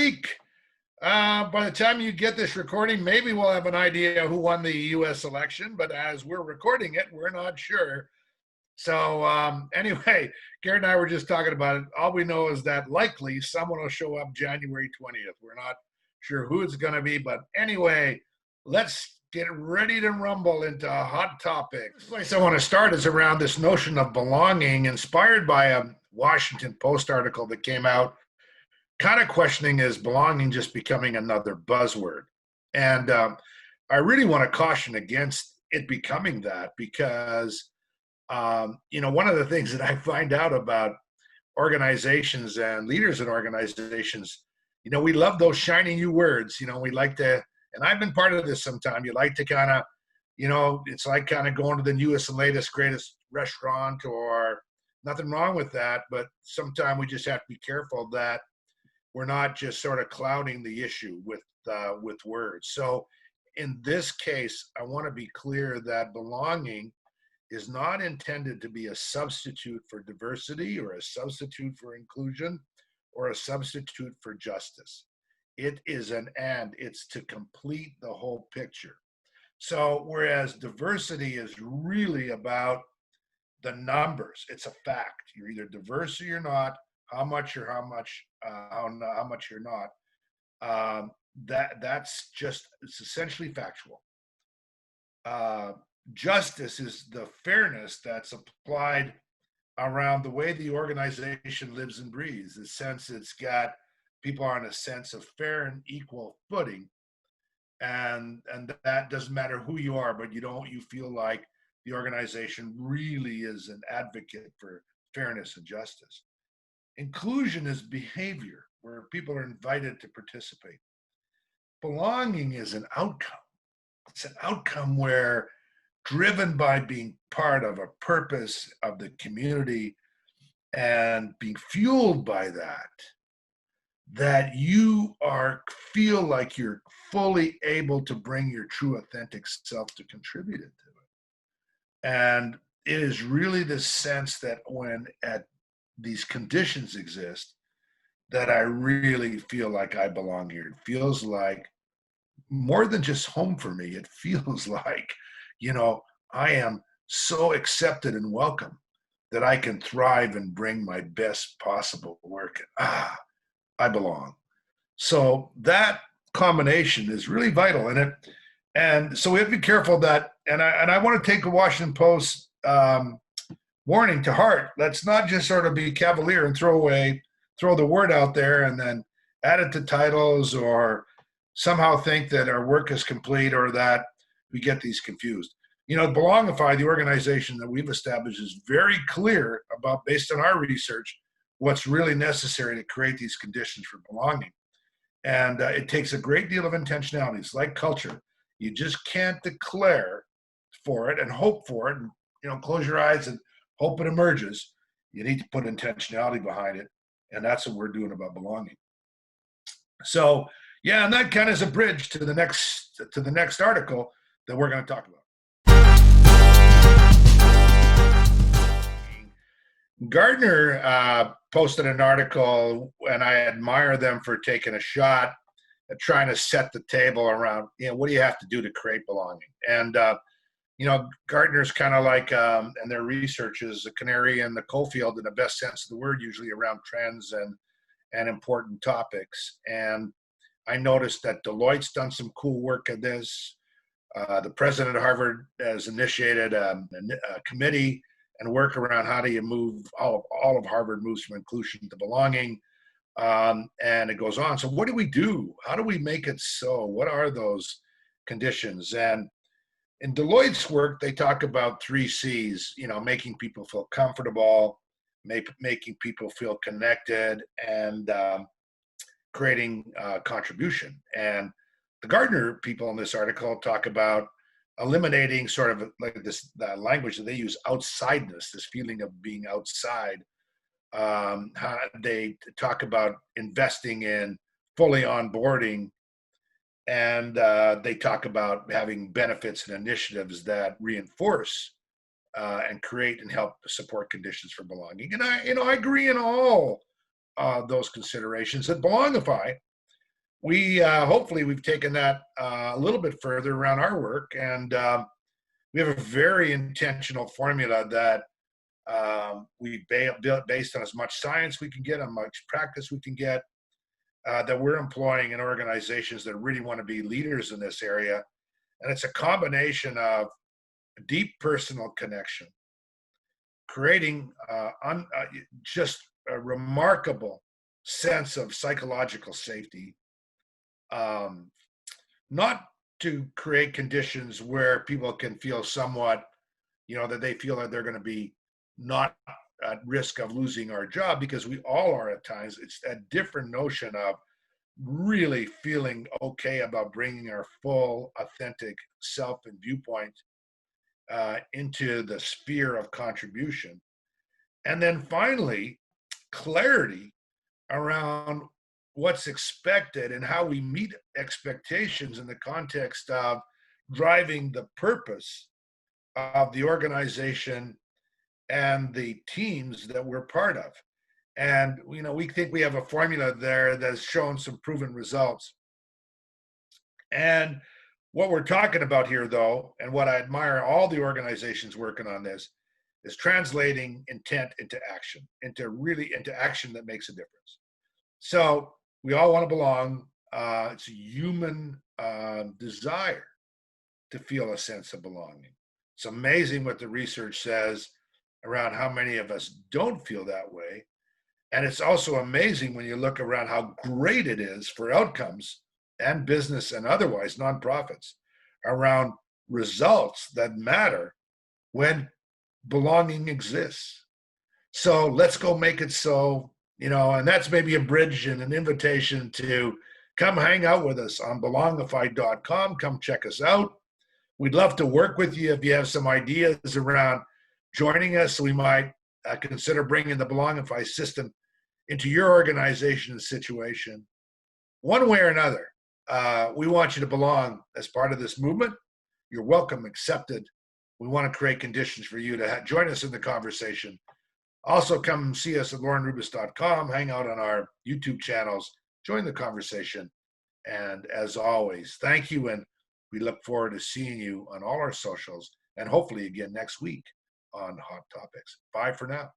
week. By the time you get this recording, maybe we'll have an idea who won the U.S. election, but as we're recording it, we're not sure. So anyway, Garrett and I were just talking about it. All we know is that likely someone will show up January 20th. We're not sure who it's going to be, but anyway, let's get ready to rumble into hot topics. The place I want to start is around this notion of belonging, inspired by a Washington Post article that came out kind of questioning, is belonging just becoming another buzzword? And I really want to caution against it becoming that, because one of the things that I find out about organizations and leaders in organizations, we love those shiny new words. We like to, and I've been part of this sometime, you like to kind of, it's like kind of going to the newest and latest, greatest restaurant, or nothing wrong with that. But sometimes we just have to be careful that we're not just sort of clouding the issue with words. So in this case, I want to be clear that belonging is not intended to be a substitute for diversity, or a substitute for inclusion, or a substitute for justice. It is it's to complete the whole picture. So whereas diversity is really about the numbers, it's a fact. You're either diverse or you're not. How much you're not. That's just, it's essentially factual. Justice is the fairness that's applied around the way the organization lives and breathes. The sense it's got people on a sense of fair and equal footing, and that doesn't matter who you are, but you feel like the organization really is an advocate for fairness and justice. Inclusion is behavior where people are invited to participate. Belonging is an outcome. It's an outcome where, driven by being part of a purpose of the community and being fueled by that you feel like you're fully able to bring your true authentic self to contribute to it. And it is really the sense that when these conditions exist, that I really feel like I belong here. It feels like more than just home for me. It feels like, I am so accepted and welcome that I can thrive and bring my best possible work. I belong. So that combination is really vital in it. And so we have to be careful that, and I want to take a Washington Post warning to heart. Let's not just sort of be cavalier and throw the word out there and then add it to titles, or somehow think that our work is complete, or that we get these confused. Belongify, the organization that we've established, is very clear about, based on our research, what's really necessary to create these conditions for belonging. And it takes a great deal of intentionality. It's like culture. You just can't declare for it and hope for it and, close your eyes and hope it emerges. You need to put intentionality behind it. And that's what we're doing about belonging. So, yeah, and that kind of is a bridge to the next article that we're going to talk about. Gartner posted an article, and I admire them for taking a shot at trying to set the table around, what do you have to do to create belonging? And, Gartner's kind of like, and their research is a canary in the coal field in the best sense of the word, usually around trends and important topics. And I noticed that Deloitte's done some cool work at this. The president of Harvard has initiated a committee and work around how do you move, all of Harvard moves from inclusion to belonging, and it goes on. So what do we do? How do we make it so? What are those conditions? And in Deloitte's work, they talk about 3 C's, making people feel comfortable, making people feel connected, and creating contribution. And the Gartner people in this article talk about eliminating sort of like this language that they use, outsideness, this feeling of being outside. How they talk about investing in fully onboarding, and they talk about having benefits and initiatives that reinforce and create and help support conditions for belonging. And I agree in all those considerations. That Belongify we hopefully we've taken that a little bit further around our work, and we have a very intentional formula that we built based on as much science we can get, on much practice we can get, that we're employing in organizations that really want to be leaders in this area. And it's a combination of deep personal connection, creating just a remarkable sense of psychological safety, um, not to create conditions where people can feel somewhat, that they feel that they're going to be not at risk of losing our job, because we all are at times. It's a different notion of really feeling okay about bringing our full, authentic self and viewpoint into the sphere of contribution. And then finally, clarity around what's expected and how we meet expectations in the context of driving the purpose of the organization and the teams that we're part of. And we think we have a formula there that's shown some proven results. And what we're talking about here, though, and what I admire all the organizations working on this, is translating intent into action, into action that makes a difference. So we all want to belong. It's a human desire to feel a sense of belonging. It's amazing what the research says around how many of us don't feel that way. And it's also amazing when you look around how great it is for outcomes and business and otherwise nonprofits around results that matter when belonging exists. So let's go make it so, and that's maybe a bridge and an invitation to come hang out with us on belongify.com. Come check us out. We'd love to work with you. If you have some ideas around joining us, we might consider bringing the Belongify system into your organization and situation. One way or another, we want you to belong as part of this movement. You're welcome, accepted. We want to create conditions for you to join us in the conversation. Also, come see us at lornerubis.com, hang out on our YouTube channels, join the conversation. And as always, thank you, and we look forward to seeing you on all our socials, and hopefully again next week on Hot Topics. Bye for now.